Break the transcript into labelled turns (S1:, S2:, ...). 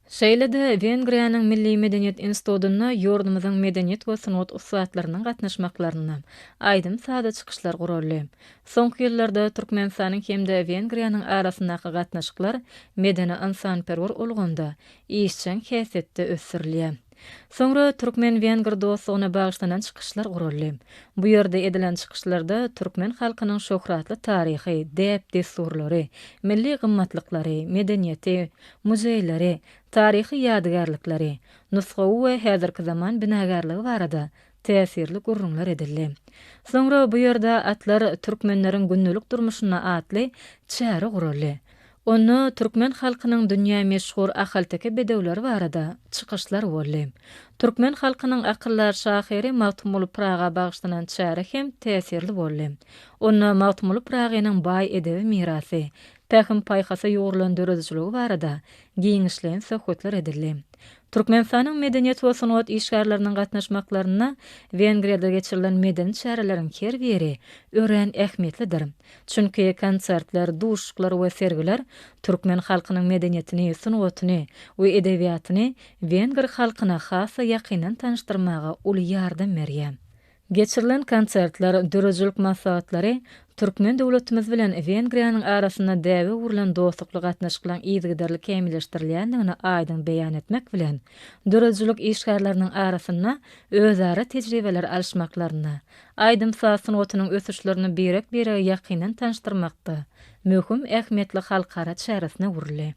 S1: Şeýle-de Wengriýanyň Milli Medeniýet Institutyna ýurdumyzyň medeniýet we sanat ussatlarynyň gatnaşmaklaryna aýdym sada çykyşlar guruldy. Soňky ýyllarda Türkmenistanyň hemde Wengriýanyň arasyndaky gatnaşyklar medeni ynsanperwer bolganda işçiň häsiýetde ösürilýär. Soňra Türkmen-Wengr dostlugyna bagyşlanan çykyşlar guruldy. Bu ýerde edilen çykyşlarda türkmen halkynyň şöhratly taryhy, däp desturlary, milli gymmatlyklary, medeniýeti, muzeýleri, taryhy ýadygarlyklary, nusgawy we häzirki zaman binagarlygy barada täsirli gurrunlar edildi. Soňra bu ýerde atlar türkmenleriň gündelik durmuşyna atly çäre guruldy. Onu Türkmen halkynyň dünýä meşhur ahalteki bedewleri barada çykyşlar boldy. Türkmen halkynyň akyllar şahyry Magtymul Praga bagyşlanan çäre hem täsirli boldy. Onu Magtymul Pragaňyň baý edebi mirasy, täkim paýhasa ýoğurlandyrjylygy barada giňişlen söhbetler edildi. Türkmenistanyň medeniýet we sanat işgärläriniň gatnaşmaklaryna Wengriýada geçirilen medeni çäreleriň her biri ören ähmiýetlidir. Çünki konsertler, duşuklar we sergiler türkmen halkynyň medeniýetini, sanatyny we edebiýatyny Wengr halkyna hasa ýakynan tanışdyrmaga uly ýardam berýär. Geçirilen konsertler, dörejülük maslahatlary Türkmen döwletimiz bilen Wengriýanyň arasynda däwe urulan dostlukly gatnaşyklaryň ýygydarly kämilleşdirilýändigini aýdym beýan etmek bilen, dörejülük işgärläriniň arasynda özara tejribeler alşmaklaryna, aýdym sanatynyň ösüşlerini birek-birege ýakynan tanışdyrmakda möhüm ähmiýetli halkara çäresine uruly.